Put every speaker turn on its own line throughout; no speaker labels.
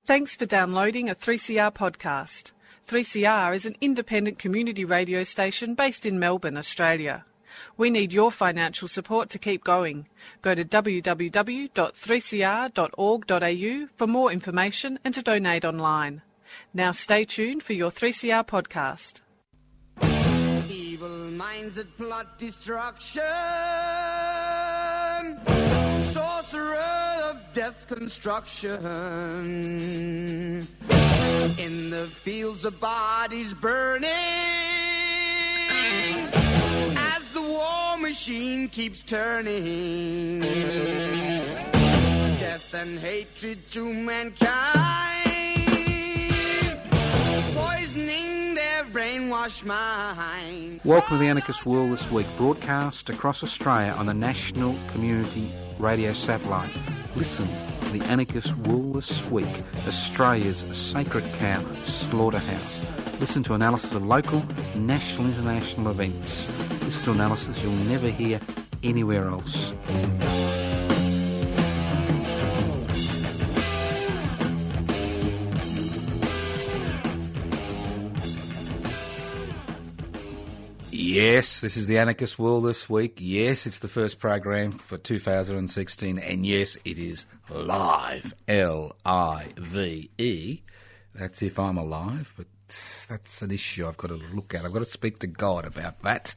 Thanks for downloading a 3CR podcast. 3CR is an independent community radio station based in Melbourne, Australia. We need your financial support to keep going. Go to www.3cr.org.au for more information and to donate online. Now stay tuned for your 3CR podcast.
Evil minds that plot destruction, sorcerer of death's construction, in the fields of bodies burning, as the war machine keeps turning, death and hatred to mankind, poisoning their brainwashed mind.
Welcome to the Anarchist World This Week, broadcast across Australia on the National Community Radio Satellite. Listen to the Anarchist World This Week, Australia's sacred cow slaughterhouse. Listen to analysis of local, national, international events. Listen to analysis you'll never hear anywhere else. Yes, this is the Anarchist World This Week. Yes, it's the first program for 2016, and yes, it is live. L-I-V-E. That's if I'm alive, but that's an issue I've got to look at. I've got to speak to God about that.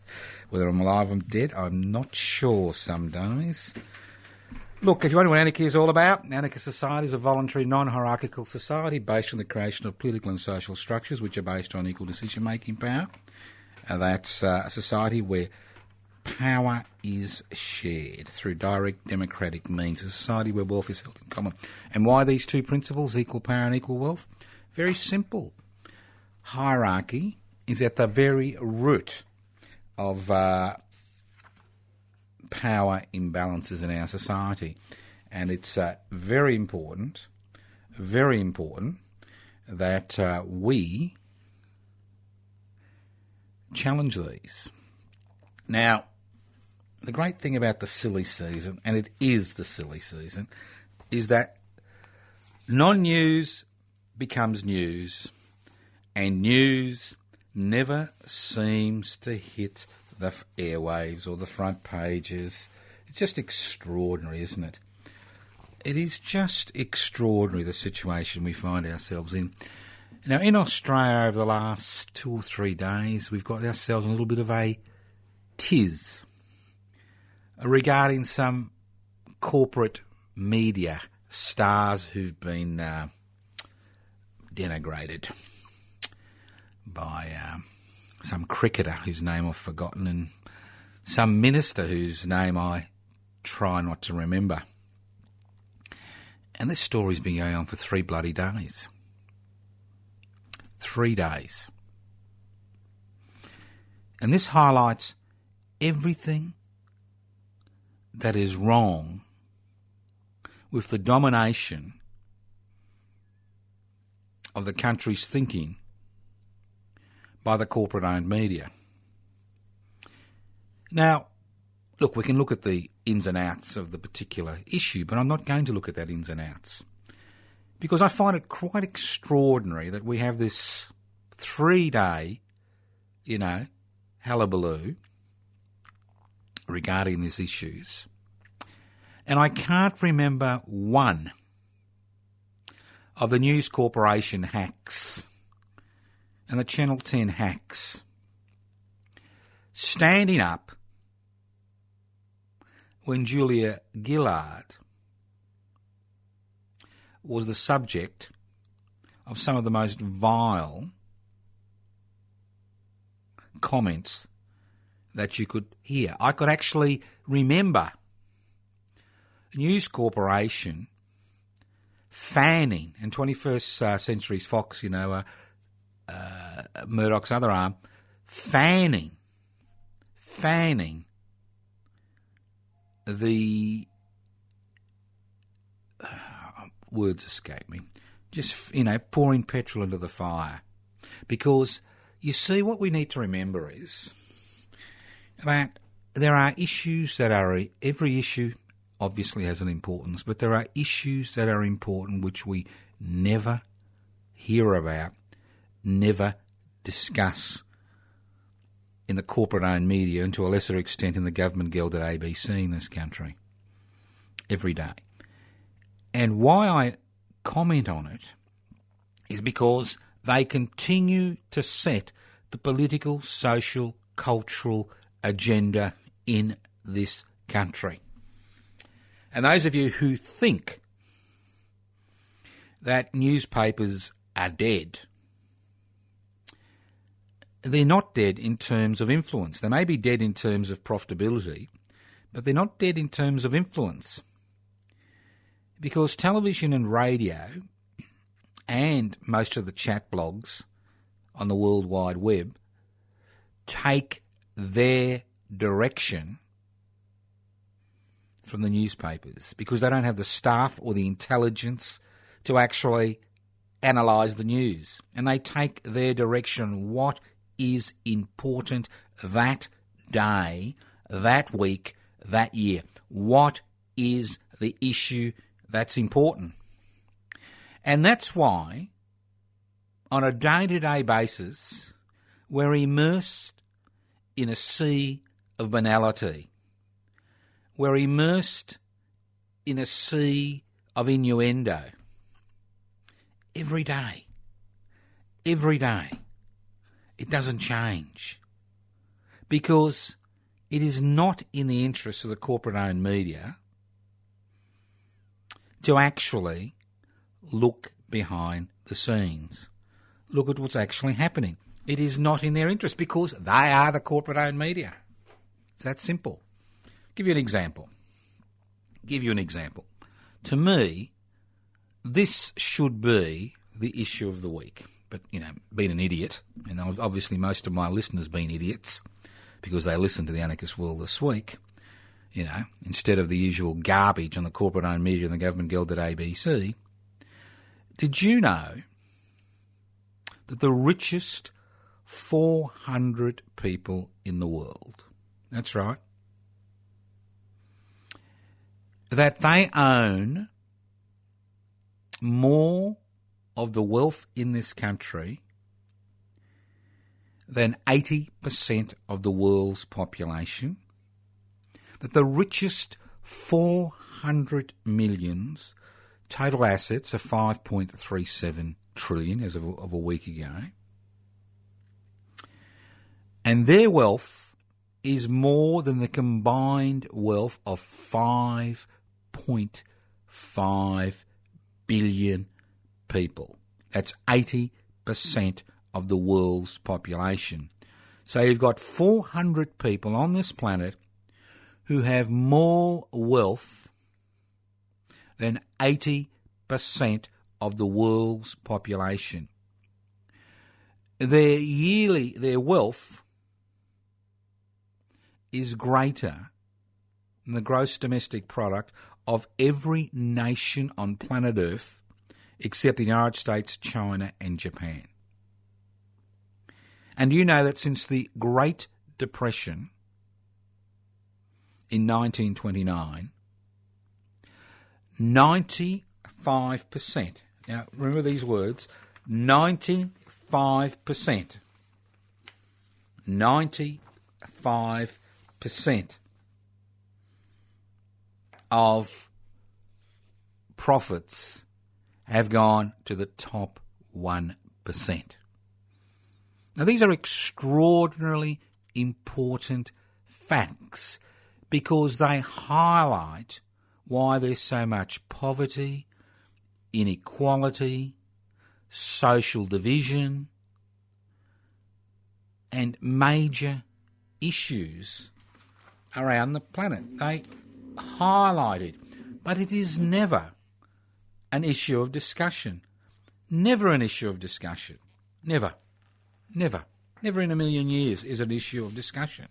Whether I'm alive or I'm dead, I'm not sure some days. Look, if you wonder what anarchy is all about, anarchist society is a voluntary, non-hierarchical society based on the creation of political and social structures which are based on equal decision-making power. That's a society where power is shared through direct democratic means, a society where wealth is held in common. And why these two principles, equal power and equal wealth? Very simple. Hierarchy is at the very root of power imbalances in our society. And it's very important that we challenge these. Now, the great thing about the silly season, and it is the silly season, is that non-news becomes news, and news never seems to hit the airwaves or the front pages. It's just extraordinary, isn't it? It is just extraordinary, the situation we find ourselves in. Now, in Australia, over the last 2 or 3 days, we've got ourselves a little bit of a tiz regarding some corporate media stars who've been denigrated by some cricketer whose name I've forgotten and some minister whose name I try not to remember. And this story's been going on for 3 bloody days. 3 days. And this highlights everything that is wrong with the domination of the country's thinking by the corporate-owned media. Now, look, we can look at the ins and outs of the particular issue, but I'm not going to look at that ins and outs. Because I find it quite extraordinary that we have this 3-day, hullabaloo regarding these issues. And I can't remember one of the News Corporation hacks and the Channel 10 hacks standing up when Julia Gillard was the subject of some of the most vile comments that you could hear. I could actually remember News Corporation fanning, and 21st Century's Fox, Murdoch's other arm, fanning the words escape me. Just, pouring petrol into the fire. Because, you see, what we need to remember is that there are issues that are, every issue obviously has an importance, but there are issues that are important which we never hear about, never discuss in the corporate-owned media, and to a lesser extent in the government-gelded ABC in this country, every day. And why I comment on it is because they continue to set the political, social, cultural agenda in this country. And those of you who think that newspapers are dead, they're not dead in terms of influence. They may be dead in terms of profitability, but they're not dead in terms of influence. Because television and radio and most of the chat blogs on the World Wide Web take their direction from the newspapers because they don't have the staff or the intelligence to actually analyse the news. And they take their direction, what is important that day, that week, that year. What is the issue that's important? And that's why, on a day-to-day basis, we're immersed in a sea of banality. We're immersed in a sea of innuendo. Every day. Every day. It doesn't change. Because it is not in the interests of the corporate-owned media to actually look behind the scenes. Look at what's actually happening. It is not in their interest because they are the corporate-owned media. It's that simple. Give you an example. To me, this should be the issue of the week. But, being an idiot, and obviously most of my listeners being idiots because they listen to the Anarchist World This Week, instead of the usual garbage on the corporate-owned media and the government-gelded ABC, did you know that the richest 400 people in the world, that's right, that they own more of the wealth in this country than 80% of the world's population, that the richest 400 millions total assets are 5.37 trillion as of a week ago, and their wealth is more than the combined wealth of 5.5 billion people. That's 80% of the world's population. So you've got 400 people on this planet who have more wealth than 80% of the world's population. Their wealth is greater than the gross domestic product of every nation on planet Earth except the United States, China and Japan. And you know that since the Great Depression in 1929, 95%, now remember these words, 95% of profits have gone to the top 1%. Now, these are extraordinarily important facts because they highlight why there's so much poverty, inequality, social division, and major issues around the planet. They highlight it, but it is never an issue of discussion. Never an issue of discussion. Never. Never. Never in a million years is an issue of discussion.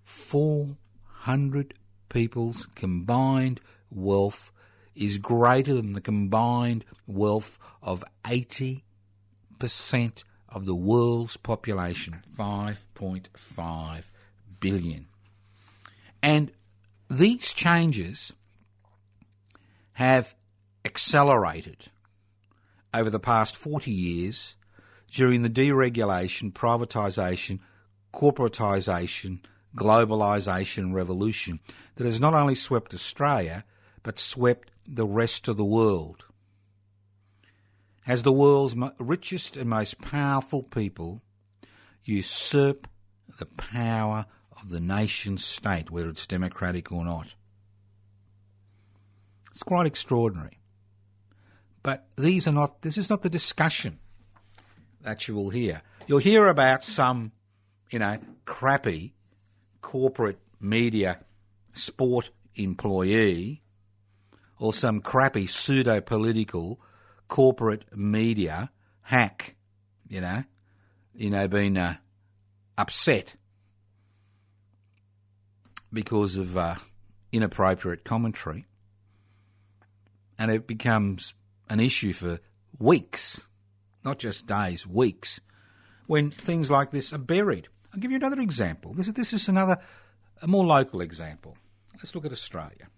400 people's combined wealth is greater than the combined wealth of 80% of the world's population, 5.5 billion. And these changes have accelerated over the past 40 years during the deregulation, privatisation, corporatisation, globalisation revolution that has not only swept Australia but swept the rest of the world. As the world's richest and most powerful people usurp the power of the nation state, whether it's democratic or not. It's quite extraordinary. But this is not the discussion that you will hear. You'll hear about some, crappy corporate media sport employee or some crappy pseudo-political corporate media hack, being upset because of inappropriate commentary. And it becomes an issue for weeks, not just days, weeks, when things like this are buried. I'll give you another example. This is a more local example. Let's look at Australia.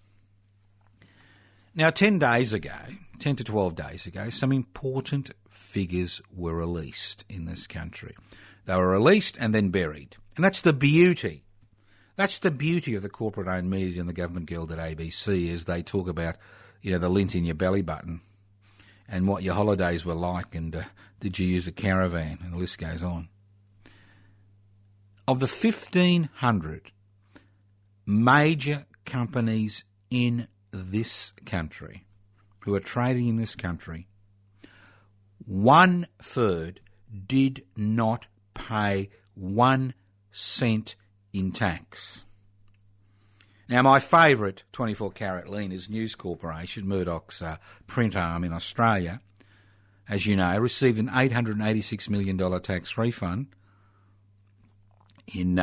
Now, 10 to 12 days ago, some important figures were released in this country. They were released and then buried. And that's the beauty. That's the beauty of the corporate-owned media and the government guild at ABC, as they talk about, the lint in your belly button and what your holidays were like and did you use a caravan, and the list goes on. Of the 1,500 major companies in this country who are trading in this country, 1/3 did not pay 1 cent in tax. Now, my favourite 24-carat lean is News Corporation, Murdoch's print arm in Australia, as you know, received an $886 million tax refund in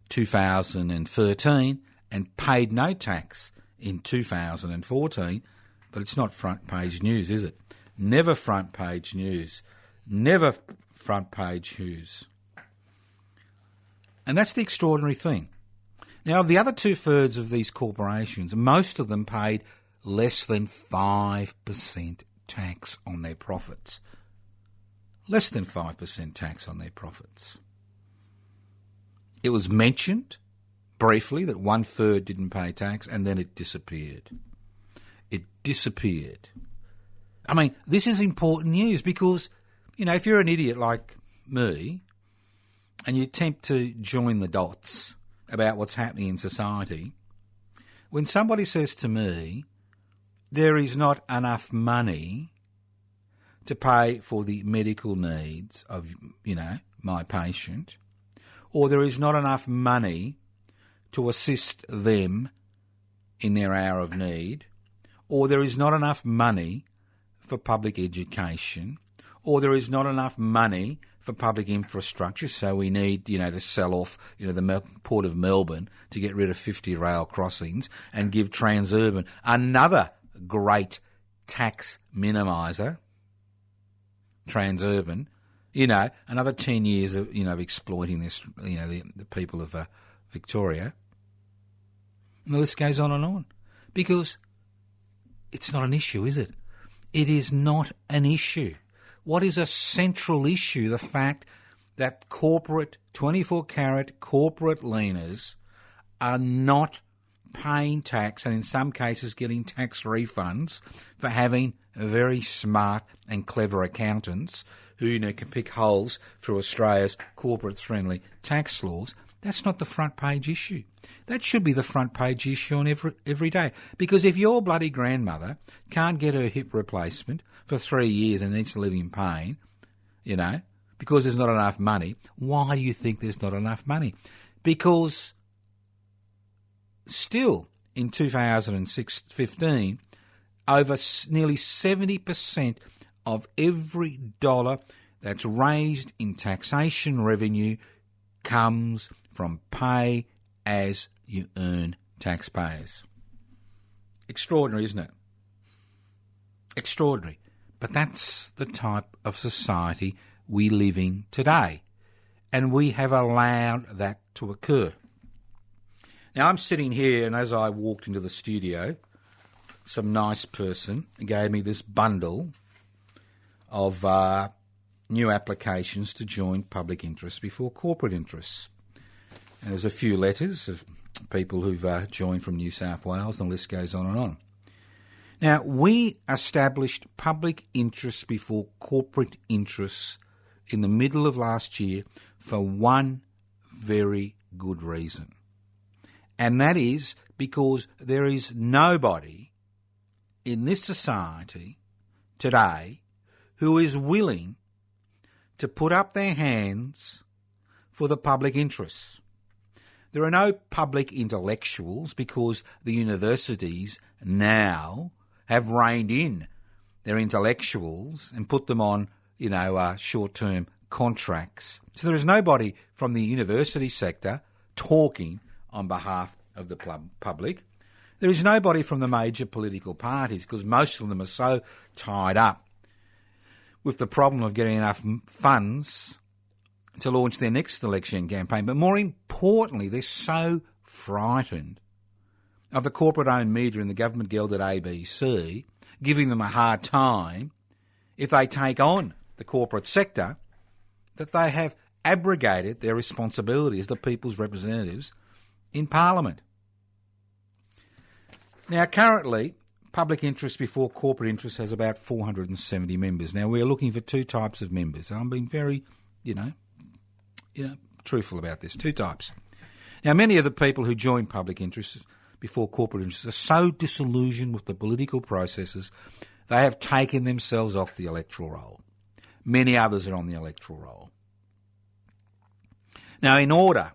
2013 and paid no tax in 2014, but it's not front page news, is it? Never front page news. Never front page news. And that's the extraordinary thing. Now, of the other 2/3 of these corporations, most of them paid less than 5% tax on their profits. Less than 5% tax on their profits. It was mentioned briefly that 1/3 didn't pay tax, and then it disappeared. It disappeared. I mean, this is important news because, if you're an idiot like me and you attempt to join the dots about what's happening in society, when somebody says to me, there is not enough money to pay for the medical needs of, my patient, or there is not enough money to assist them in their hour of need, or there is not enough money for public education, or there is not enough money for public infrastructure, so we need, to sell off, the Port of Melbourne to get rid of 50 rail crossings and give Transurban another great tax minimiser, Transurban, another 10 years of, exploiting this, the people of Victoria. And the list goes on and on. Because it's not an issue, is it? It is not an issue. What is a central issue? The fact that corporate, 24-carat corporate leaners are not paying tax and in some cases getting tax refunds for having very smart and clever accountants who can pick holes through Australia's corporate-friendly tax laws. That's not the front page issue. That should be the front page issue on every day. Because if your bloody grandmother can't get her hip replacement for 3 years and needs to live in pain, because there's not enough money, why do you think there's not enough money? Because still in 2015, over nearly 70% of every dollar that's raised in taxation revenue comes from pay as you earn taxpayers. Extraordinary, isn't it? Extraordinary. But that's the type of society we live in today. And we have allowed that to occur. Now, I'm sitting here, and as I walked into the studio, some nice person gave me this bundle of new applications to join public interests before corporate interests. And there's a few letters of people who've joined from New South Wales, and the list goes on and on. Now, we established public interests before corporate interests in the middle of last year for one very good reason. And that is because there is nobody in this society today who is willing to put up their hands for the public interests. There are no public intellectuals because the universities now have reined in their intellectuals and put them on, short-term contracts. So there is nobody from the university sector talking on behalf of the public. There is nobody from the major political parties because most of them are so tied up with the problem of getting enough funds to launch their next election campaign. But more importantly, they're so frightened of the corporate-owned media and the government-gelded ABC giving them a hard time if they take on the corporate sector that they have abrogated their responsibility as the people's representatives in Parliament. Now, currently, public interest before corporate interest has about 470 members. Now, we're looking for two types of members. I'm being very, truthful about this. Two types. Now, many of the people who join public interest before corporate interests are so disillusioned with the political processes, they have taken themselves off the electoral roll. Many others are on the electoral roll. Now, in order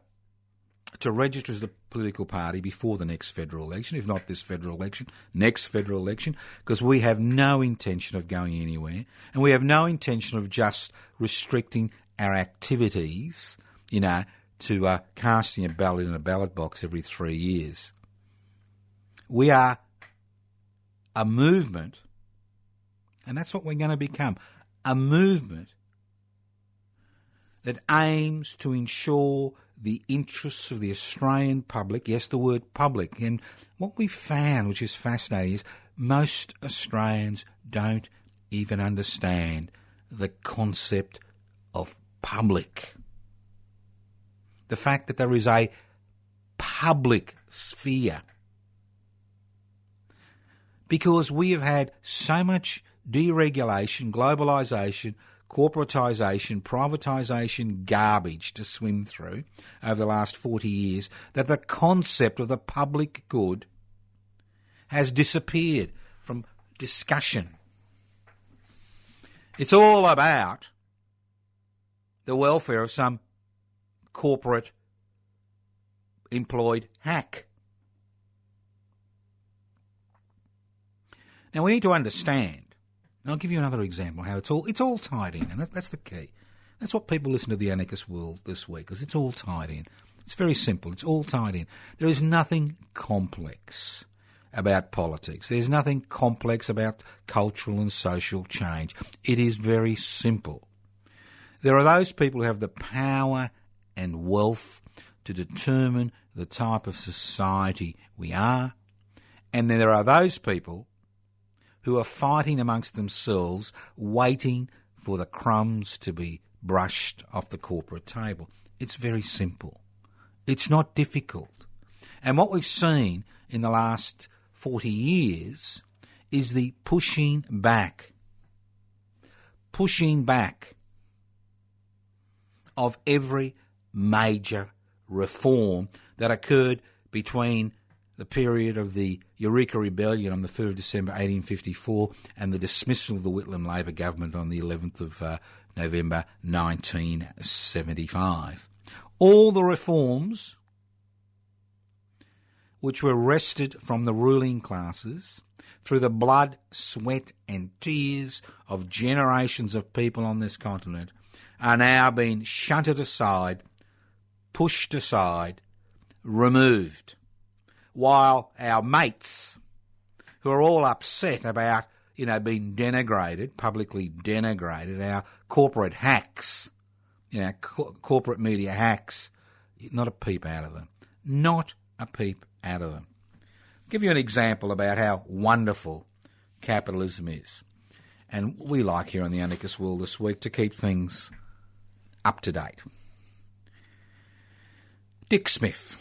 to register as a political party before the next federal election, if not this federal election, next federal election, because we have no intention of going anywhere, and we have no intention of just restricting our activities, to casting a ballot in a ballot box every 3 years. We are a movement, and that's what we're going to become, a movement that aims to ensure the interests of the Australian public, yes, the word public. And what we found, which is fascinating, is most Australians don't even understand the concept of public. The fact that there is a public sphere. Because we have had so much deregulation, globalisation, corporatisation, privatisation garbage to swim through over the last 40 years that the concept of the public good has disappeared from discussion. It's all about the welfare of some corporate employed hack. Now, we need to understand, and I'll give you another example, how it's all tied in, and that's the key. That's what people listen to The Anarchist World this week, because it's all tied in. It's very simple. It's all tied in. There is nothing complex about politics. There's nothing complex about cultural and social change. It is very simple. There are those people who have the power and wealth to determine the type of society we are, and then there are those people who are fighting amongst themselves, waiting for the crumbs to be brushed off the corporate table. It's very simple. It's not difficult. And what we've seen in the last 40 years is the pushing back of every major reform that occurred between the period of the Eureka Rebellion on the 3rd of December 1854 and the dismissal of the Whitlam Labor government on the 11th of November 1975. All the reforms which were wrested from the ruling classes through the blood, sweat and tears of generations of people on this continent are now being shunted aside, pushed aside, removed, while our mates, who are all upset about, being denigrated, publicly denigrated, our corporate hacks, corporate media hacks, not a peep out of them. Not a peep out of them. I'll give you an example about how wonderful capitalism is. And we like here on the Anarchist World this week to keep things up to date. Dick Smith,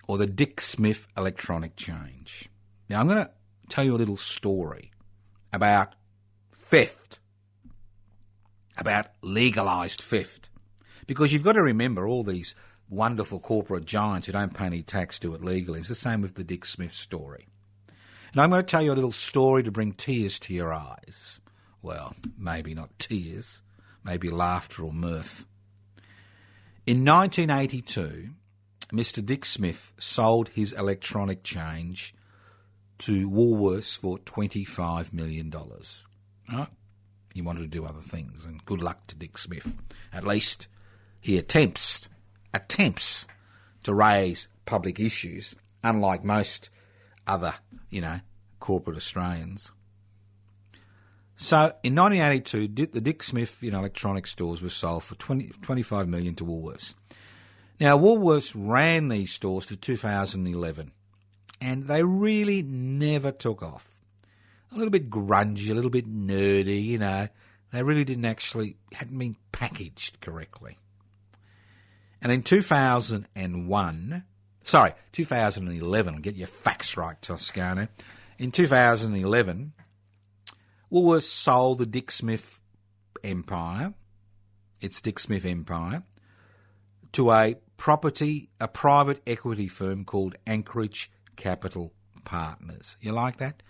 or the Dick Smith electronic change. Now, I'm going to tell you a little story about theft, about legalised theft, because you've got to remember all these wonderful corporate giants who don't pay any tax do it legally. It's the same with the Dick Smith story. And I'm going to tell you a little story to bring tears to your eyes. Well, maybe not tears, maybe laughter or mirth. In 1982, Mr. Dick Smith sold his electronic change to Woolworths for $25 million. Right? He wanted to do other things, and good luck to Dick Smith. At least he attempts to raise public issues, unlike most other, corporate Australians. So in 1982, the Dick Smith electronic stores were sold for $25 million to Woolworths. Now, Woolworths ran these stores to 2011, and they really never took off. A little bit grungy, a little bit nerdy, They really hadn't been packaged correctly. And in 2011, get your facts right, Toscano. In 2011, Woolworths sold the Dick Smith empire, its Dick Smith empire, to a private equity firm called Anchorage Capital Partners. You like that?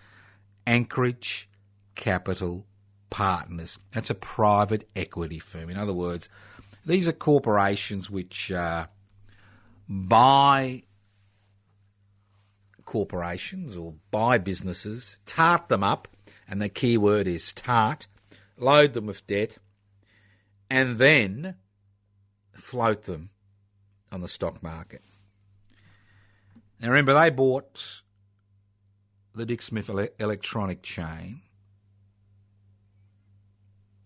Anchorage Capital Partners. That's a private equity firm. In other words, these are corporations which buy corporations or buy businesses, tart them up, and the key word is tart, load them with debt, and then float them on the stock market. Now remember, they bought the Dick Smith electronic chain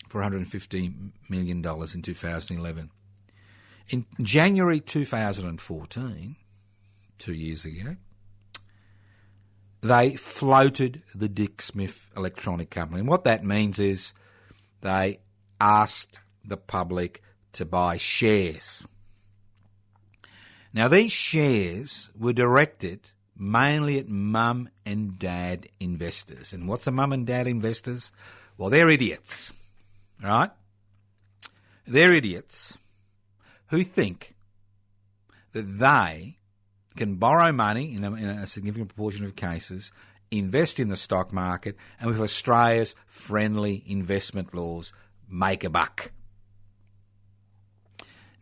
for $150 million in 2011. In January 2014, 2 years ago, they floated the Dick Smith electronic company. And what that means is they asked the public to buy shares. Now, these shares were directed mainly at mum and dad investors. And what's a mum and dad investors? Well, they're idiots, right? They're idiots who think that they can borrow money in a significant proportion of cases, invest in the stock market, and with Australia's friendly investment laws, make a buck.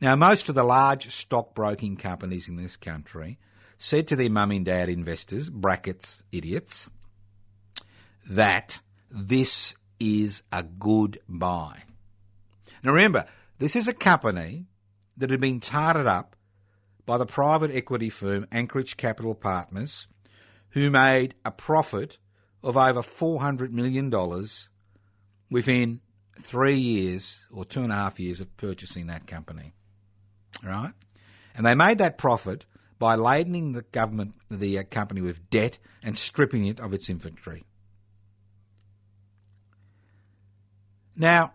Now, most of the large stockbroking companies in this country said to their mum and dad investors, brackets idiots, that this is a good buy. Now remember, this is a company that had been tarted up by the private equity firm Anchorage Capital Partners, who made a profit of over $400 million within 3 years or 2.5 years of purchasing that company. Right? And they made that profit by ladening the company with debt and stripping it of its inventory. Now,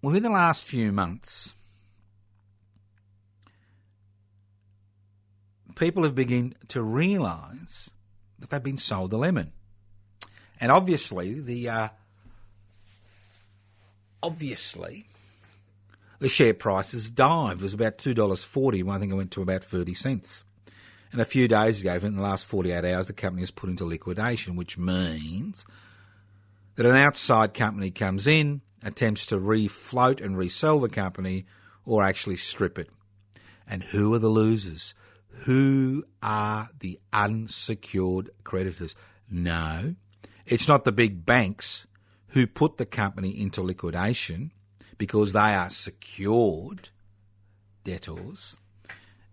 within the last few months, people have begun to realise that they've been sold the lemon. And obviously the share price has dived. It was about $2.40, I think it went to about 30 cents. And a few days ago, in the last 48 hours, the company was put into liquidation, which means that an outside company comes in, attempts to refloat and resell the company, or actually strip it. And who are the losers? Who are the unsecured creditors? No, it's not the big banks who put the company into liquidation because they are secured debtors.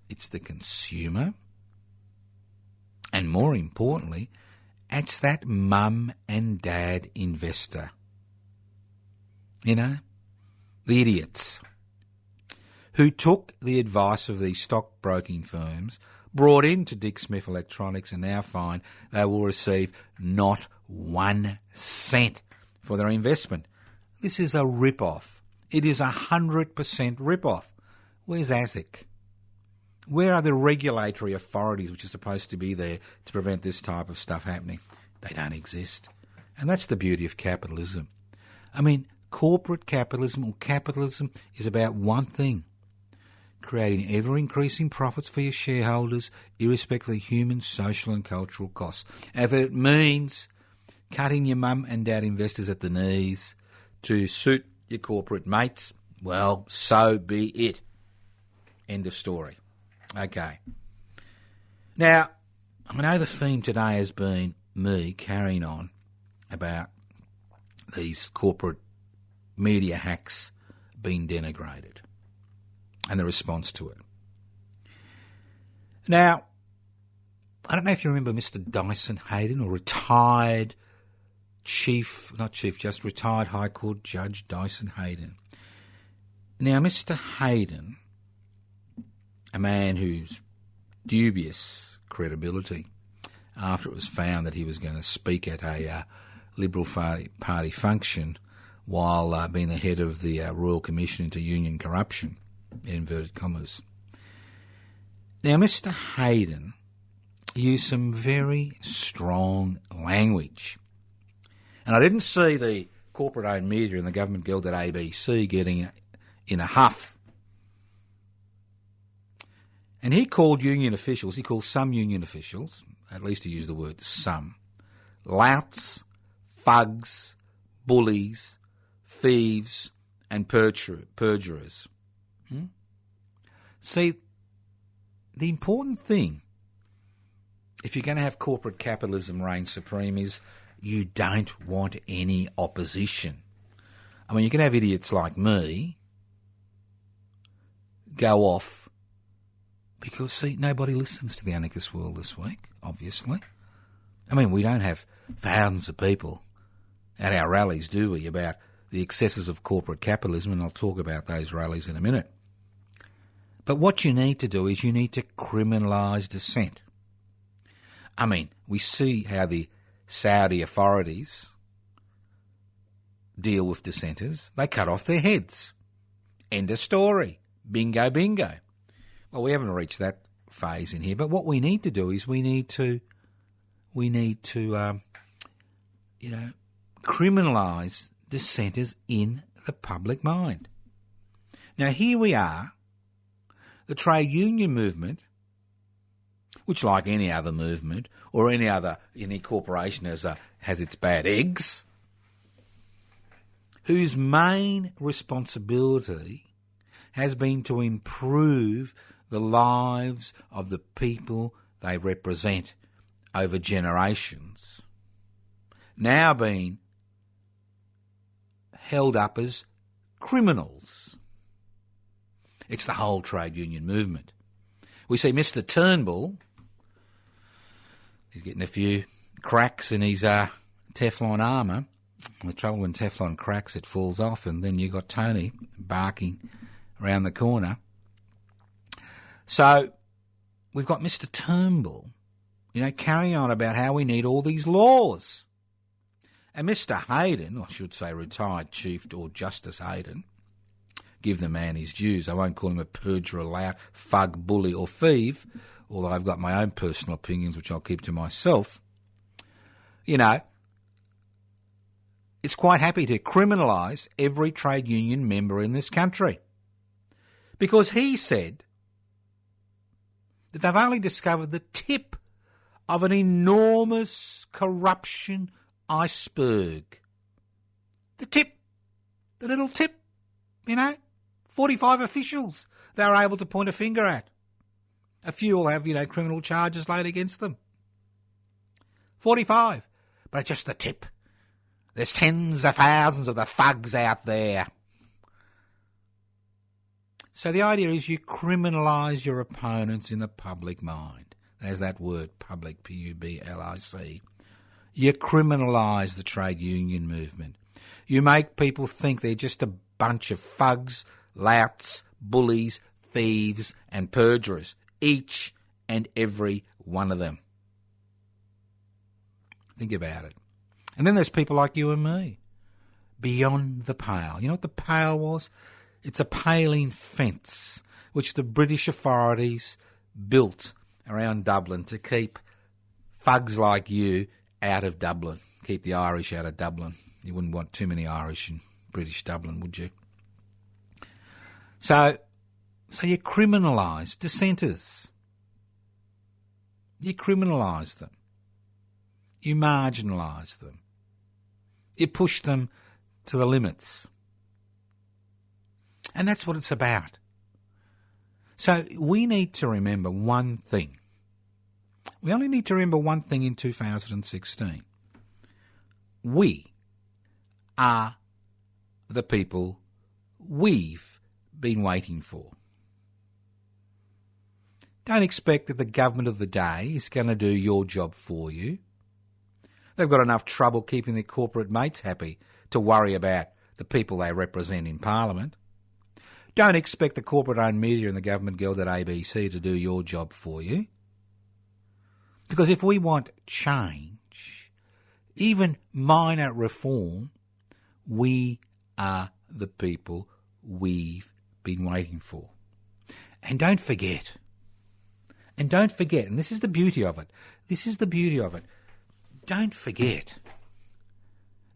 It's the consumer. And more importantly, it's that mum and dad investor. The idiots who took the advice of these stockbroking firms, brought into Dick Smith Electronics, and now find they will receive not 1 cent for their investment. This is a rip-off. It is 100% rip-off. Where's ASIC? Where are the regulatory authorities which are supposed to be there to prevent this type of stuff happening? They don't exist. And that's the beauty of capitalism. I mean, corporate capitalism or capitalism is about one thing: creating ever-increasing profits for your shareholders, irrespective of human, social and cultural costs. And if it means cutting your mum and dad investors at the knees to suit your corporate mates, well, so be it. End of story. Okay. Now, I know the theme today has been me carrying on about these corporate media hacks being denigrated and the response to it. Now, I don't know if you remember Mr. Dyson Heydon, or retired retired High Court Judge Dyson Heydon. Now, Mr. Heydon, a man whose dubious credibility, after it was found that he was going to speak at a Liberal Party function while being the head of the Royal Commission into Union Corruption, in inverted commas. Now, Mr. Heydon used some very strong language. And I didn't see the corporate-owned media and the government-gelded ABC getting in a huff. And he called some union officials, at least he used the word some, louts, thugs, bullies, thieves and perjurers. See, the important thing, if you're going to have corporate capitalism reign supreme, is you don't want any opposition. I mean, you can have idiots like me go off because, see, nobody listens to the Anarchist World this week, obviously. I mean, we don't have thousands of people at our rallies, do we, about the excesses of corporate capitalism, and I'll talk about those rallies in a minute. But what you need to do is you need to criminalise dissent. I mean, we see how the Saudi authorities deal with dissenters. They cut off their heads. End of story. Bingo, bingo. Well, we haven't reached that phase in here, but what we need to do is we need to criminalise dissenters in the public mind. Now, here we are, the trade union movement, which, like any other movement or any corporation has its bad eggs, whose main responsibility has been to improve the lives of the people they represent over generations, now being held up as criminals. It's the whole trade union movement. We see Mr. Turnbull, he's getting a few cracks in his Teflon armour. The trouble when Teflon cracks, it falls off, and then you got Tony barking around the corner. So we've got Mr. Turnbull, carrying on about how we need all these laws. And Mr. Heydon, I should say retired Chief or Justice Heydon, give the man his dues. I won't call him a perjurer, lout, thug, bully or thief, although I've got my own personal opinions which I'll keep to myself. Is quite happy to criminalise every trade union member in this country. Because he said that they've only discovered the tip of an enormous corruption iceberg. The tip, the little tip, 45 officials they were able to point a finger at. A few will have, criminal charges laid against them. 45, but it's just the tip. There's tens of thousands of the thugs out there. So the idea is you criminalise your opponents in the public mind. There's that word, public, P-U-B-L-I-C. You criminalise the trade union movement. You make people think they're just a bunch of thugs, louts, bullies, thieves and perjurers, each and every one of them. Think about it. And then there's people like you and me, beyond the pale. You know what the pale was? It's a paling fence which the British authorities built around Dublin to keep thugs like you out of Dublin, keep the Irish out of Dublin. You wouldn't want too many Irish in British Dublin, would you? So you criminalise dissenters. You criminalise them. You marginalise them. You push them to the limits. And that's what it's about. So we need to remember one thing. We only need to remember one thing in 2016. We are the people we've been waiting for. Don't expect that the government of the day is going to do your job for you. They've got enough trouble keeping their corporate mates happy to worry about the people they represent in Parliament. Don't expect the corporate-owned media and the government-gelded ABC to do your job for you. Because if we want change, even minor reform, we are the people we've been waiting for. And don't forget, and this is the beauty of it, don't forget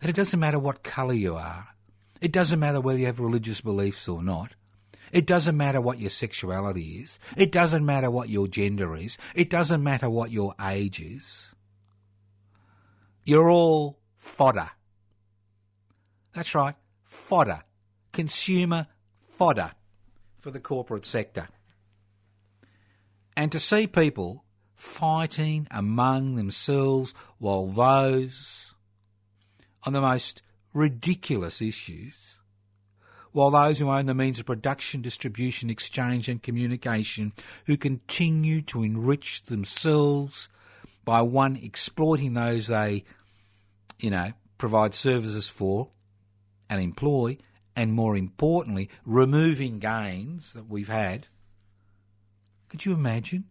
that it doesn't matter what colour you are, it doesn't matter whether you have religious beliefs or not, it doesn't matter what your sexuality is, it doesn't matter what your gender is, it doesn't matter what your age is. You're all fodder. That's right, fodder. Consumer fodder for the corporate sector. And to see people fighting among themselves while those on the most ridiculous issues, while those who own the means of production, distribution, exchange and communication, who continue to enrich themselves by, one, exploiting those they, provide services for and employ, and more importantly, removing gains that we've had. Could you imagine?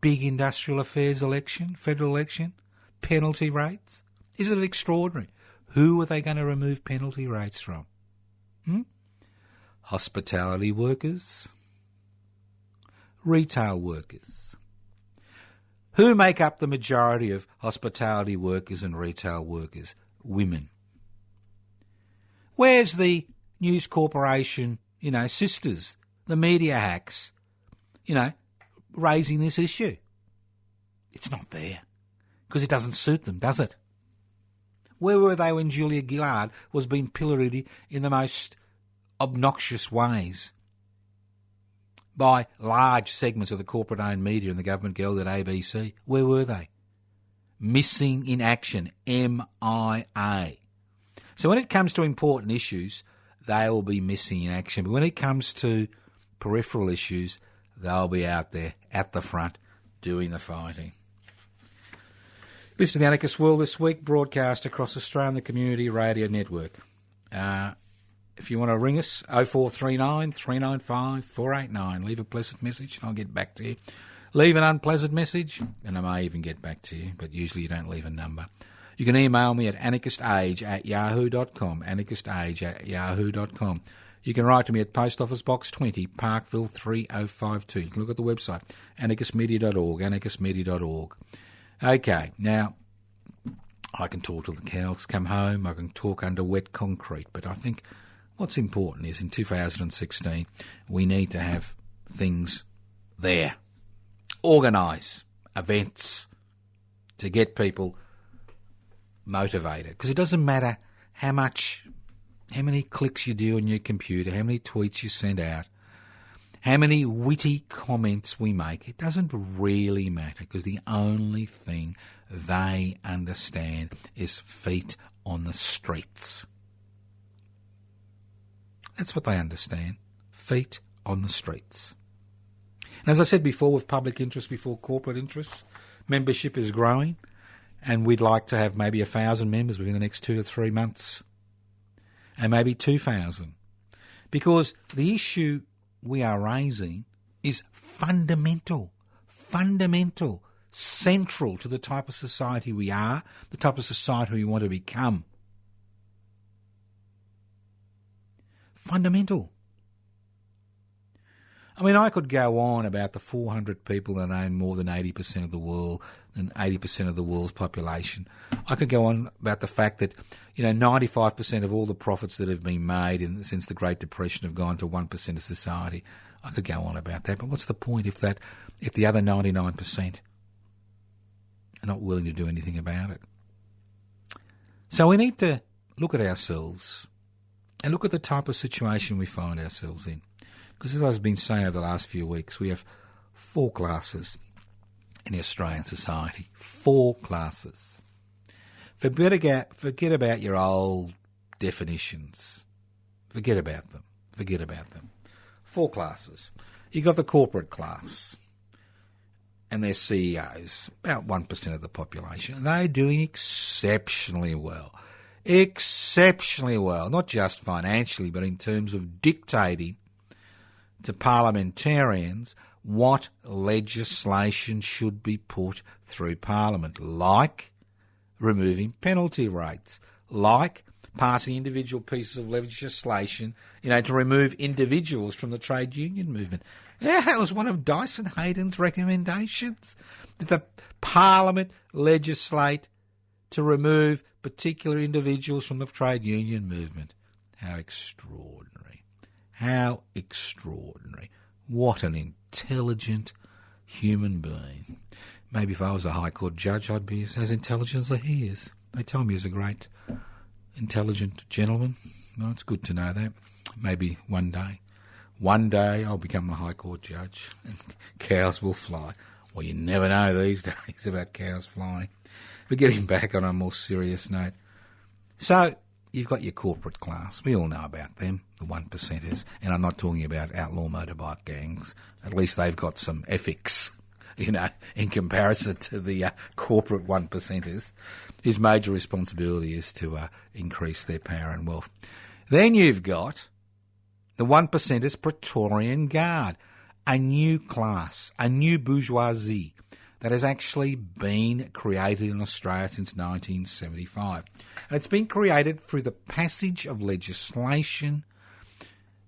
Big industrial affairs election, federal election, penalty rates? Isn't it extraordinary? Who are they going to remove penalty rates from? Hospitality workers, retail workers. Who make up the majority of hospitality workers and retail workers? Women. Where's the News Corporation, sisters, the media hacks, raising this issue? It's not there because it doesn't suit them, does it? Where were they when Julia Gillard was being pilloried in the most obnoxious ways by large segments of the corporate-owned media and the government-gelded ABC? Where were they? Missing in action, MIA. So when it comes to important issues, they'll be missing in action. But when it comes to peripheral issues, they'll be out there at the front doing the fighting. Listen to the Anarchist World this week, broadcast across Australia on the Community Radio Network. If you want to ring us, 0439 395 489. Leave a pleasant message and I'll get back to you. Leave an unpleasant message and I may even get back to you, but usually you don't leave a number. You can email me at anarchistage@yahoo.com, anarchistage@yahoo.com. You can write to me at Post Office Box 20, Parkville 3052. You can look at the website, anarchistmedia.org, anarchistmedia.org. Okay, now, I can talk till the cows come home, I can talk under wet concrete, but I think what's important is in 2016 we need to have things there. Organise events to get people motivated. Because it doesn't matter how many clicks you do on your computer, how many tweets you send out, how many witty comments we make. It doesn't really matter because the only thing they understand is feet on the streets. That's what they understand. Feet on the streets. And as I said before, with public interest before corporate interests, membership is growing and we'd like to have maybe 1,000 members within the next 2 to 3 months and maybe 2,000. Because the issue we are raising is fundamental central to the type of society we are, the type of society we want to become. Fundamental. I mean, I could go on about the 400 people that own more than 80% of the world and 80% of the world's population. I could go on about the fact that, 95% of all the profits that have been made since the Great Depression have gone to 1% of society. I could go on about that, but what's the point if the other 99% are not willing to do anything about it? So we need to look at ourselves and look at the type of situation we find ourselves in. Because as I've been saying over the last few weeks, we have 4 classes in Australian society. 4 classes. Forget about your old definitions. Forget about them. 4 classes. You've got the corporate class and their CEOs, about 1% of the population. And they're doing exceptionally well. Exceptionally well, not just financially, but in terms of dictating to parliamentarians what legislation should be put through Parliament, like removing penalty rates, like passing individual pieces of legislation, to remove individuals from the trade union movement. Yeah, that was one of Dyson Hayden's recommendations, that the Parliament legislate to remove particular individuals from the trade union movement. How extraordinary. How extraordinary. What an intelligent human being. Maybe if I was a High Court judge, I'd be as intelligent as he is. They tell me he's a great, intelligent gentleman. Well, it's good to know that. Maybe one day I'll become a High Court judge and cows will fly. Well, you never know these days about cows flying. But getting back on a more serious note. So, you've got your corporate class. We all know about them, the 1%ers. And I'm not talking about outlaw motorbike gangs. At least they've got some ethics, in comparison to the corporate 1%ers, whose major responsibility is to increase their power and wealth. Then you've got the 1%ers Praetorian Guard, a new class, a new bourgeoisie that has actually been created in Australia since 1975. And it's been created through the passage of legislation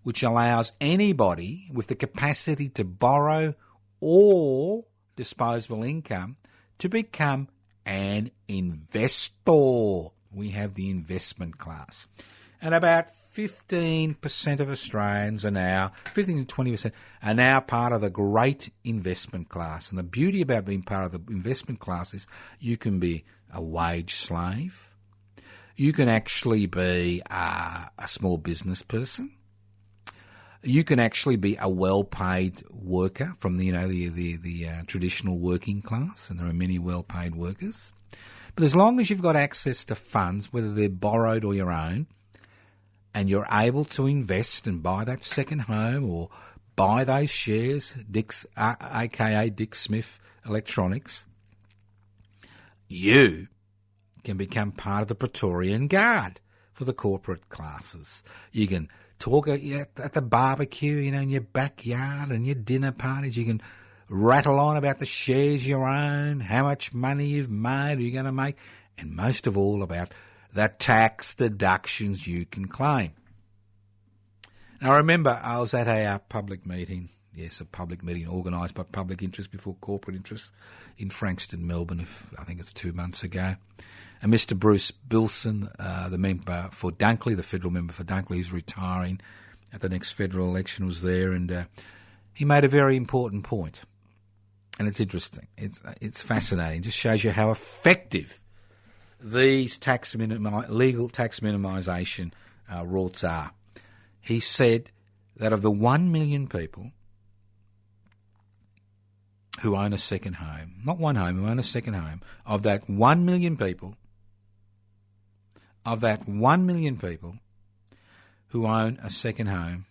which allows anybody with the capacity to borrow or disposable income to become an investor. We have the investment class. And about 15% of Australians are now, 15 to 20% are now part of the great investment class. And the beauty about being part of the investment class is you can be a wage slave. You can actually be a small business person. You can actually be a well-paid worker from the traditional working class, and there are many well-paid workers. But as long as you've got access to funds, whether they're borrowed or your own, and you're able to invest and buy that second home or buy those shares, aka Dick Smith Electronics, you can become part of the Praetorian Guard for the corporate classes. You can talk at the barbecue, in your backyard and your dinner parties. You can rattle on about the shares you own, how much money you've made, you're going to make, and most of all about the tax deductions you can claim. Now, I remember I was at a public meeting, a public meeting organised by Public Interest before Corporate Interest in Frankston, Melbourne, I think it's 2 months ago. And Mr. Bruce Bilson, the member for Dunkley, the federal member for Dunkley, who's retiring at the next federal election, was there, and he made a very important point. And it's interesting. It's fascinating. It just shows you how effective these legal tax minimisation rorts are. He said that of the 1 million people who own a second home, not one home, who own a second home, of that 1 million people who own a second home,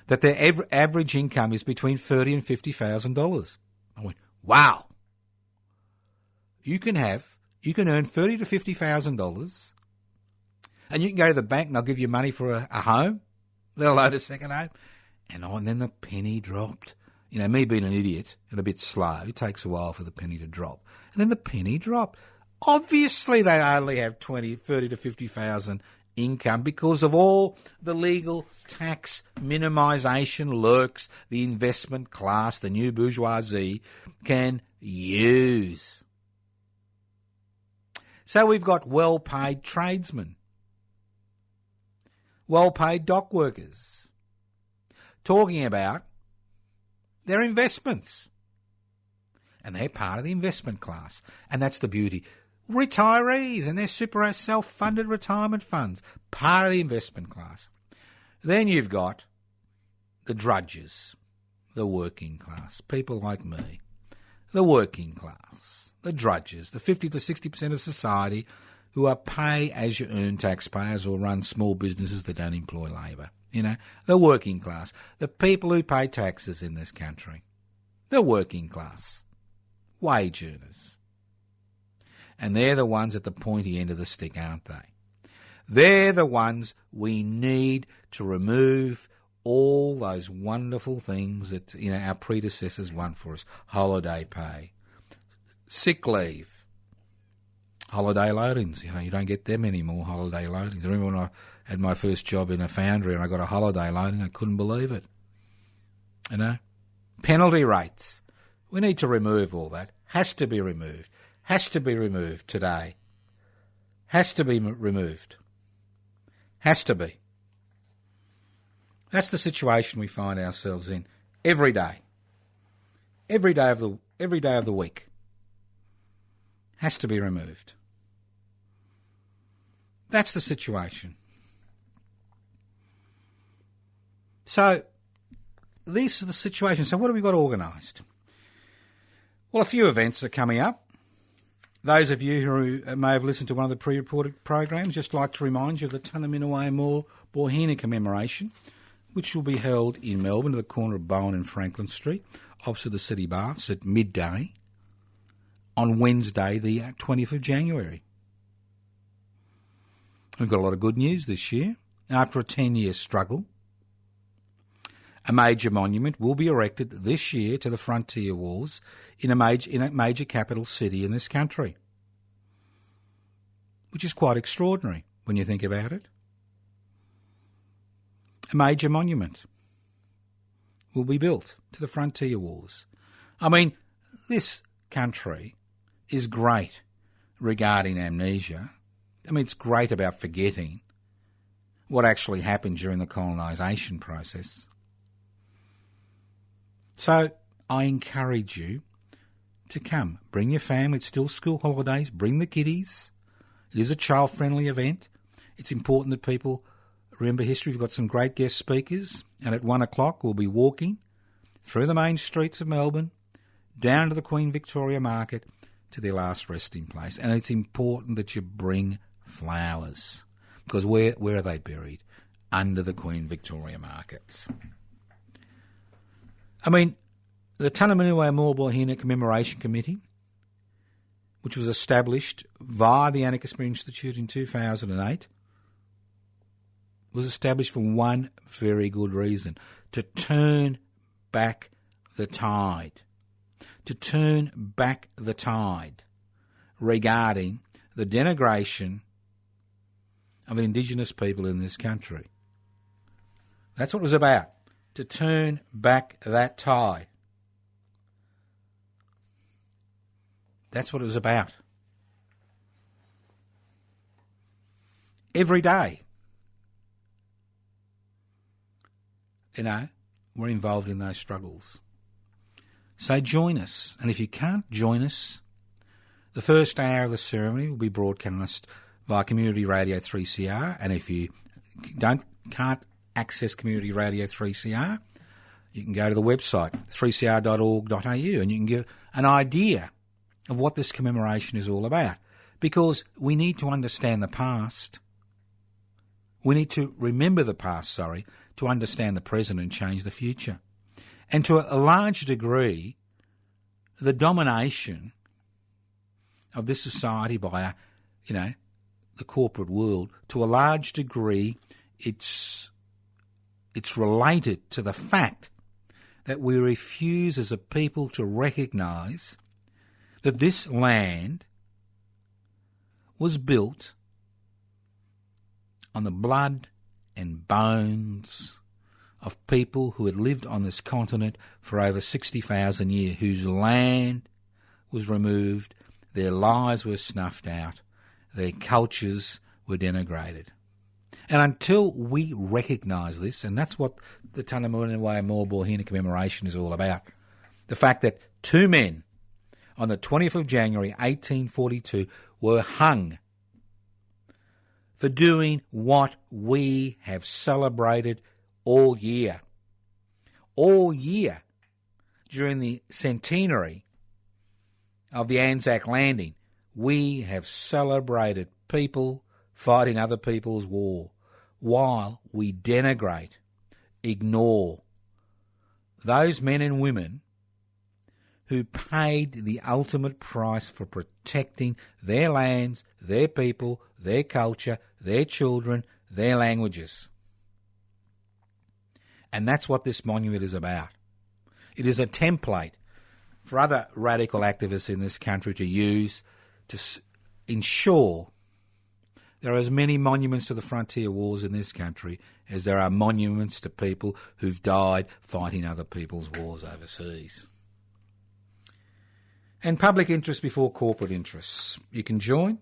that their average income is between $30,000 and $50,000. I went, wow. You can earn $30,000 to $50,000, and you can go to the bank and they'll give you money for a home, let alone a second home. And then the penny dropped. You know, me being an idiot and a bit slow, it takes a while for the penny to drop. And then the penny dropped. Obviously, they only have 30 to 50,000 income because of all the legal tax minimisation lurks the investment class, the new bourgeoisie, can use. So we've got well-paid tradesmen, well-paid dock workers, talking about their investments. And they're part of the investment class. And that's the beauty. Retirees and their super self-funded retirement funds, part of the investment class. Then you've got the drudges, the working class, people like me, the working class, the drudges, the 50 to 60% of society who are pay-as-you-earn taxpayers or run small businesses that don't employ labour. You know, the working class, the people who pay taxes in this country, the working class, wage earners. And they're the ones at the pointy end of the stick, aren't they? They're the ones we need to remove all those wonderful things that, you know, our predecessors won for us. Holiday pay, sick leave, holiday loadings. You know, you don't get them anymore, holiday loadings. I remember when I had my first job in a foundry and I got a holiday loading, I couldn't believe it. You know? Penalty rates. We need to remove all that. Has to be removed. Has to be removed today. Has to be removed. Has to be. That's the situation we find ourselves in every day. Every day of the week. Has to be removed. That's the situation. So, these are the situations. So what have we got organised? Well, a few events are coming up. Those of you who may have listened to one of the pre-recorded programs, just like to remind you of the Tunnerminnerwait Moore Bauhina commemoration, which will be held in Melbourne at the corner of Bowen and Franklin Street, opposite the City Baths at midday on Wednesday, the 20th of January. We've got a lot of good news this year. After a 10-year struggle, a major monument will be erected this year to the frontier wars in a major capital city in this country, which is quite extraordinary when you think about it. A major monument will be built to the frontier wars. I mean, this country is great regarding amnesia. I mean, it's great about forgetting what actually happened during the colonisation process. So I encourage you to come. Bring your family. It's still school holidays. Bring the kiddies. It is a child-friendly event. It's important that people remember history. We've got some great guest speakers. And at 1 o'clock we'll be walking through the main streets of Melbourne, down to the Queen Victoria Market, to their last resting place. And it's important that you bring flowers. Because where are they buried? Under the Queen Victoria Markets. I mean, the Tunnerminnerwait Moore Bauhina Commemoration Committee, which was established via the Anarchist Spirit Institute in 2008, was established for one very good reason: to turn back the tide. To turn back the tide regarding the denigration of Indigenous people in this country. That's what it was about. To turn back that tide. That's what it was about. Every day, you know, we're involved in those struggles. So join us. And if you can't join us, the first hour of the ceremony will be broadcast via Community Radio 3CR. And if you can't access Community Radio 3CR, you can go to the website 3cr.org.au and you can get an idea of what this commemoration is all about. Because we need to understand the past. We need to remember the past, to understand the present and change the future. And to a large degree, the domination of this society by, the corporate world, to a large degree, it's related to the fact that we refuse as a people to recognise that this land was built on the blood and bones of people who had lived on this continent for over 60,000 years, whose land was removed, their lives were snuffed out, their cultures were denigrated. And until we recognise this, and that's what the Tunnermunaway Maulboyheenner commemoration is all about, the fact that two men on the 20th of January 1842 were hung for doing what we have celebrated all year. All year during the centenary of the Anzac Landing, we have celebrated people fighting other people's war while we denigrate, ignore those men and women who paid the ultimate price for protecting their lands, their people, their culture, their children, their languages. And that's what this monument is about. It is a template for other radical activists in this country to use to ensure there are as many monuments to the frontier wars in this country as there are monuments to people who've died fighting other people's wars overseas. And public interest before corporate interests. You can join.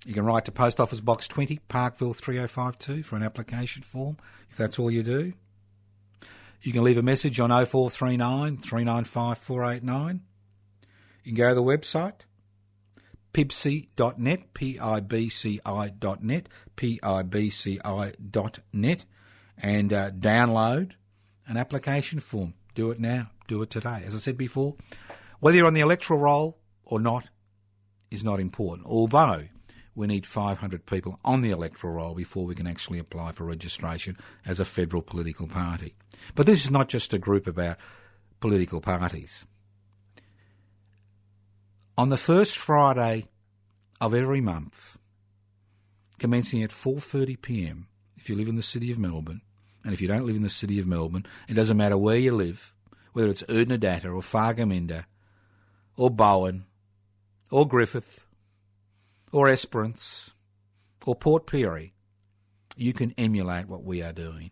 You can write to Post Office Box 20, Parkville 3052 for an application form, if that's all you do. You can leave a message on 0439 395 489. You can go to the website, pibci.net, pibci.net, pibci.net, and download an application form. Do it now. Do it today. As I said before, whether you're on the electoral roll or not is not important, although we need 500 people on the electoral roll before we can actually apply for registration as a federal political party. But this is not just a group about political parties. On the first Friday of every month, commencing at 4:30pm, if you live in the city of Melbourne, and if you don't live in the city of Melbourne, it doesn't matter where you live, whether it's Erdnadatta or Fargaminda or Bowen or Griffith or Esperance or Port Pirie, you can emulate what we are doing.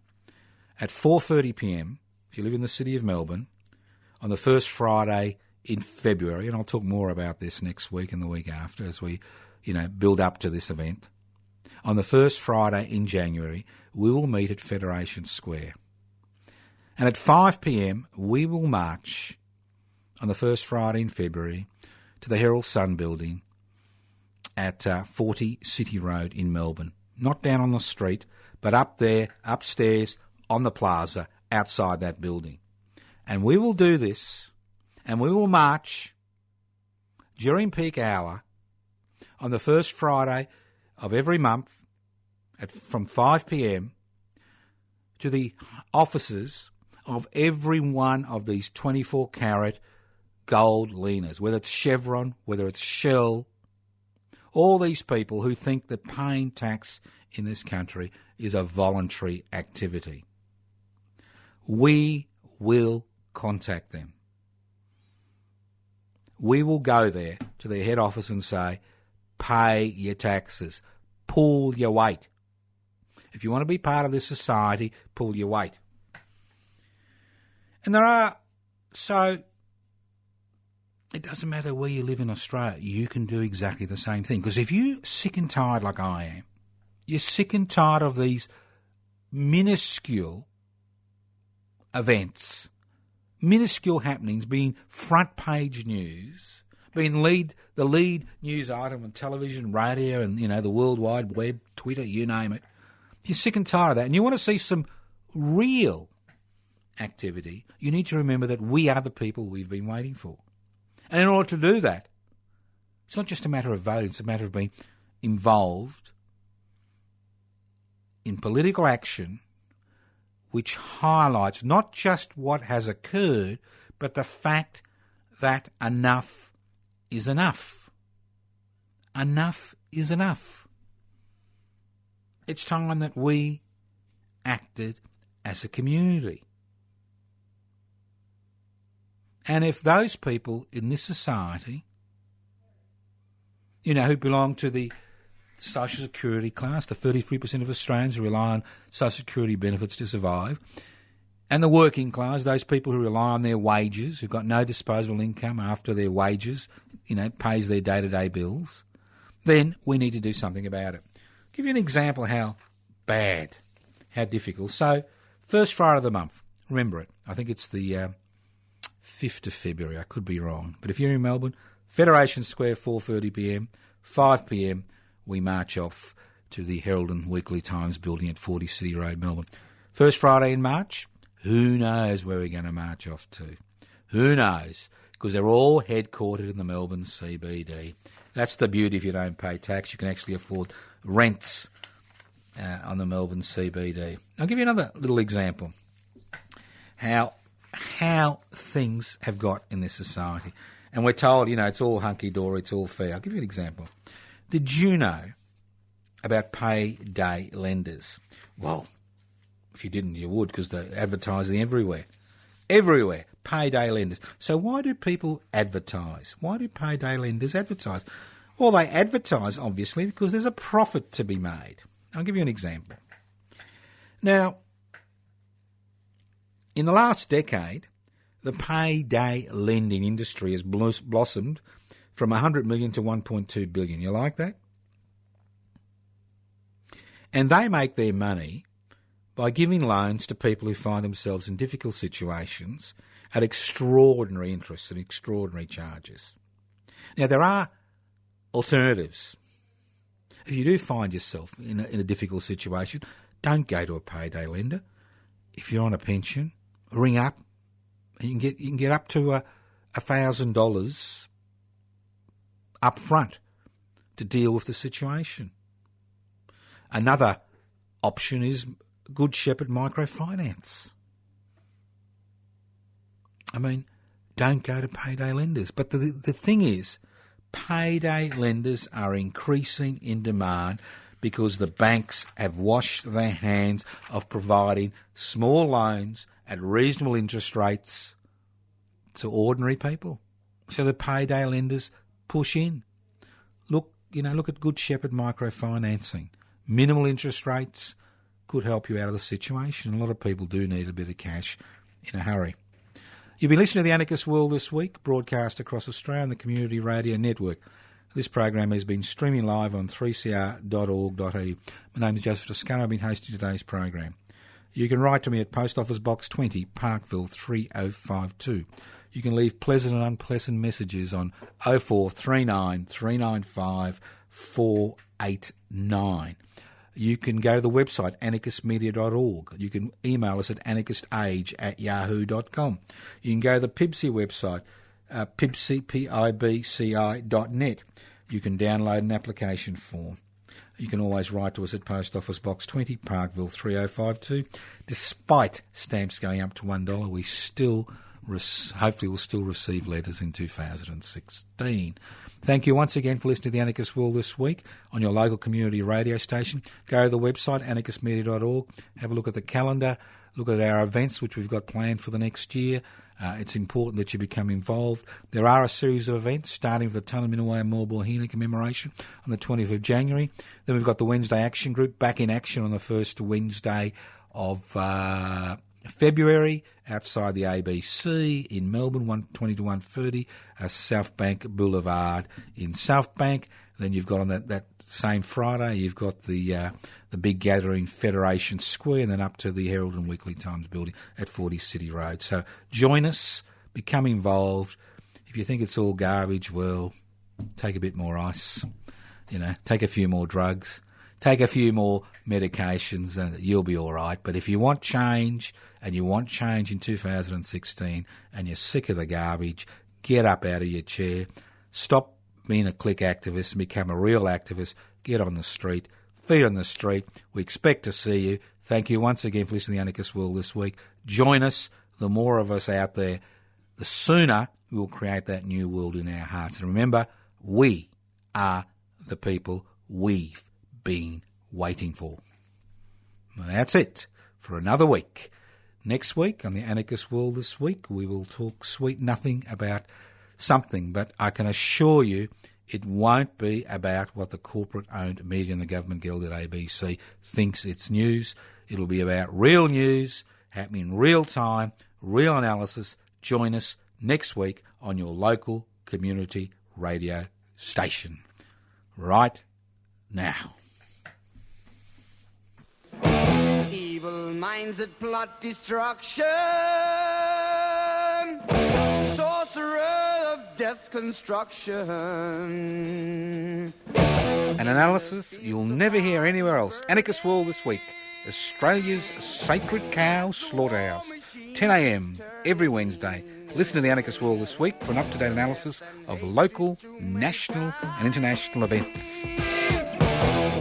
At 4:30pm, if you live in the city of Melbourne, on the first Friday in February, and I'll talk more about this next week and the week after as we, build up to this event. On the first Friday in January, we will meet at Federation Square. And at 5pm, we will march on the first Friday in February to the Herald Sun building at 40 City Road in Melbourne. Not down on the street, but up there, upstairs, on the plaza, outside that building. And we will do this, and we will march during peak hour on the first Friday of every month from 5pm to the offices of every one of these 24-carat gold leaners, whether it's Chevron, whether it's Shell, all these people who think that paying tax in this country is a voluntary activity. We will contact them. We will go there to their head office and say, pay your taxes, pull your weight. If you want to be part of this society, pull your weight. And it doesn't matter where you live in Australia, you can do exactly the same thing. Because if you're sick and tired like I am, you're sick and tired of these minuscule events, minuscule happenings being front page news, being the lead news item on television, radio, and the World Wide Web, Twitter, you name it. You're sick and tired of that, and you want to see some real activity. You need to remember that we are the people we've been waiting for. And in order to do that, it's not just a matter of voting, it's a matter of being involved in political action which highlights not just what has occurred, but the fact that enough is enough. Enough is enough. It's time that we acted as a community. And if those people in this society, who belong to the social security class, the 33% of Australians who rely on social security benefits to survive, and the working class, those people who rely on their wages, who've got no disposable income after their wages, pays their day-to-day bills, then we need to do something about it. I'll give you an example how bad, how difficult. So, first Friday of the month, remember it. I think it's the 5th of February. I could be wrong. But if you're in Melbourne, Federation Square, 4:30pm, 5pm, we march off to the Herald and Weekly Times building at 40 City Road, Melbourne. First Friday in March, who knows where we're going to march off to? Who knows? Because they're all headquartered in the Melbourne CBD. That's the beauty if you don't pay tax. You can actually afford rents on the Melbourne CBD. I'll give you another little example. How things have got in this society. And we're told, it's all hunky-dory, it's all fair. I'll give you an example. Did you know about payday lenders? Well, if you didn't, you would, because they're advertising everywhere. Everywhere, payday lenders. So why do people advertise? Why do payday lenders advertise? Well, they advertise, obviously, because there's a profit to be made. I'll give you an example. Now, in the last decade, the payday lending industry has blossomed from 100 million to 1.2 billion. You like that? And they make their money by giving loans to people who find themselves in difficult situations at extraordinary interest and extraordinary charges. Now, there are alternatives. If you do find yourself in a difficult situation, don't go to a payday lender. If you're on a pension, ring up and you can get up to $1,000 up front to deal with the situation. Another option is Good Shepherd Microfinance. I mean, don't go to payday lenders. But the thing is, payday lenders are increasing in demand because the banks have washed their hands of providing small loans at reasonable interest rates to ordinary people. So the payday lenders push in. Look at Good Shepherd Microfinancing. Minimal interest rates could help you out of the situation. A lot of people do need a bit of cash in a hurry. You've been listening to The Anarchist World this week, broadcast across Australia on the Community Radio Network. This program has been streaming live on 3cr.org.au. My name is Joseph Toscano. I've been hosting today's program. You can write to me at Post Office Box 20, Parkville 3052. You can leave pleasant and unpleasant messages on 0439 395 489. You can go to the website anarchistmedia.org. You can email us at anarchistage@yahoo.com. You can go to the PIBCI website, pibci.net. You can download an application form. You can always write to us at Post Office Box 20, Parkville 3052. Despite stamps going up to $1, we still hopefully will still receive letters in 2016. Thank you once again for listening to The Anarchist World this week on your local community radio station. Go to the website, anarchistmedia.org, have a look at the calendar, look at our events which we've got planned for the next year. It's important that you become involved. There are a series of events, starting with the Tunnerminnerwait and Maulboyheenner commemoration on the 20th of January. Then we've got the Wednesday Action Group back in action on the first Wednesday of February outside the ABC in Melbourne, 120 to 130, South Bank Boulevard in South Bank. Then you've got on that same Friday, you've got the big gathering Federation Square, and then up to the Herald and Weekly Times building at 40 City Road. So join us, become involved. If you think it's all garbage, well, take a bit more ice, take a few more drugs, take a few more medications, and you'll be all right. But if you want change, and you want change in 2016, and you're sick of the garbage, get up out of your chair, stop being a click activist and become a real activist. Get on the street, feet on the street. We expect to see you. Thank you once again for listening to The Anarchist World this week. Join us. The more of us out there, the sooner we will create that new world in our hearts. And remember, we are the people we've been waiting for. Well, that's it for another week. Next week on the Anarchist World This Week, we will talk sweet nothing about something, but I can assure you it won't be about what the corporate-owned media and the government guild at ABC thinks it's news. It'll be about real news, happening in real time, real analysis. Join us next week on your local community radio station. Right now.
Evil minds that plot destruction, sorcerer of death's construction.
An analysis you'll never hear anywhere else. Anarchist World This Week, Australia's sacred cow slaughterhouse. 10 a.m. every Wednesday. Listen to the Anarchist World This Week for an up-to-date analysis of local, national and international events.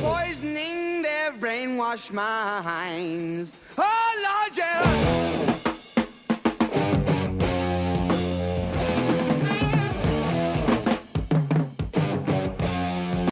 Poisoning their brainwashed minds. Oh, Lord, yeah.